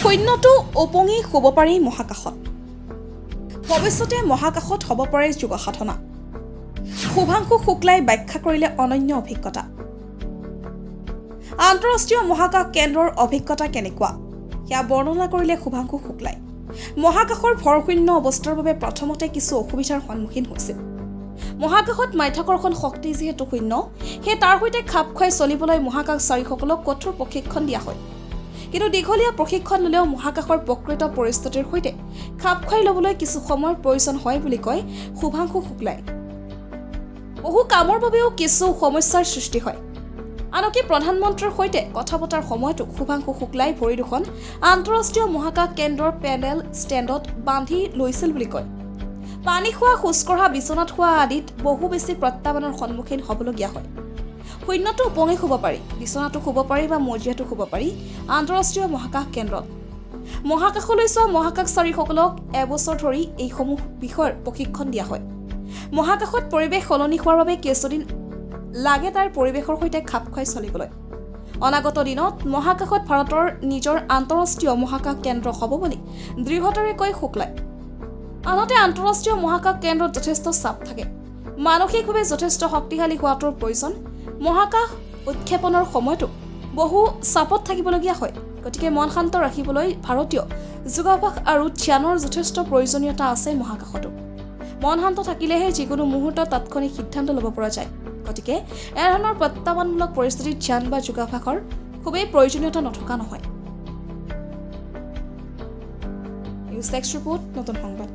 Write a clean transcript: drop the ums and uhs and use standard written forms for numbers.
শূন্যটো ওপঙি শুব পাৰি মহাকাশত ভৱিষ্যতে মহাকাশত হ'ব পাৰে যোগসাধনা শুভাংশু শুক্লাই ব্যাখ্যা কৰিলে অনন্য অভিজ্ঞতা আন্তঃৰাষ্ট্ৰীয় মহাকাশ কেন্দ্ৰৰ অভিজ্ঞতা কেনেকুৱা সেয়া বৰ্ণনা কৰিলে শুভাংশু শুক্লাই মহাকাশৰ ভৰশূন্য অৱস্থাৰ বাবে প্ৰথমতে কিছু অসুবিধাৰ সন্মুখীন হৈছিল মহাকাশত মাধ্যাকৰ্ষণ শক্তি যেহেতু শূন্য সেই তাৰ সৈতে খাপ খুৱাই চলিবলৈ মহাকাশচাৰীসকলক কঠোৰ প্ৰশিক্ষণ দিয়া হয় কিন্তু দীঘলীয়া প্ৰশিক্ষণ ল'লেও মহাকাশৰ প্ৰকৃত পৰিস্থিতিৰ সৈতে খাপ খুৱাই ল'বলৈ কিছু সময়ৰ প্ৰয়োজন হয় বুলি কয় শুভাংশু শুক্লাই বহু কামৰ বাবেও কিছু সমস্যাৰ সৃষ্টি হয় আনকি প্ৰধানমন্ত্ৰীৰ সৈতে কথা পতাৰ সময়তো শুভাংশু শুক্লাই ভৰি দুখন আন্তঃৰাষ্ট্ৰীয় মহাকাশ কেন্দ্ৰৰ পেনেল ষ্টেণ্ডত বান্ধি লৈছিল বুলি কয় পানী খোৱা খোজকঢ়া বিচনাত খোৱা আদিত বহু বেছি প্ৰত্যাহ্বানৰ সন্মুখীন হ'বলগীয়া হয় শূন্যটো ওপঙি শুব পাৰি বিচনাটো শুব পাৰি বা মজিয়াটো শুব পাৰি আন্তঃৰাষ্ট্ৰীয় মহাকাশ কেন্দ্ৰত মহাকাশলৈ যোৱা মহাকাশচাৰীসকলক এবছৰ ধৰি এইসমূহ বিষয়ৰ প্ৰশিক্ষণ দিয়া হয় মহাকাশত পৰিৱেশ সলনি হোৱাৰ বাবে কিছুদিন লাগে তাৰ পৰিৱেশৰ সৈতে খাপ খুৱাই চলিবলৈ অনাগত দিনত মহাকাশত ভাৰতৰ নিজৰ আন্তঃৰাষ্ট্ৰীয় মহাকাশ কেন্দ্ৰ হ'ব বুলি দৃঢ়তাৰে কয় শুক্লাই আনহাতে আন্তঃৰাষ্ট্ৰীয় মহাকাশ কেন্দ্ৰত যথেষ্ট চাপ থাকে মানসিকভাৱে যথেষ্ট শক্তিশালী হোৱাটোৰ প্ৰয়োজন মহাকাশ উৎক্ষেপণৰ সময়তো বহু চাপত থাকিবলগীয়া হয় গতিকে মন শান্ত ৰাখিবলৈ ভাৰতীয় যোগাভ্যাস আৰু ধ্যানৰ যথেষ্ট প্ৰয়োজনীয়তা আছে মহাকাশতো মন শান্ত থাকিলেহে যিকোনো মুহূৰ্তত তাৎক্ষণিক সিদ্ধান্ত ল'ব পৰা যায় গতিকে এনেধৰণৰ প্ৰত্যাহ্বানমূলক পৰিস্থিতিত ধ্যান বা যোগাভ্যাসৰ খুবেই প্ৰয়োজনীয়তা নথকা নহয় নিউজ ডেস্ক ৰিপৰ্ট নতুন সংবাদ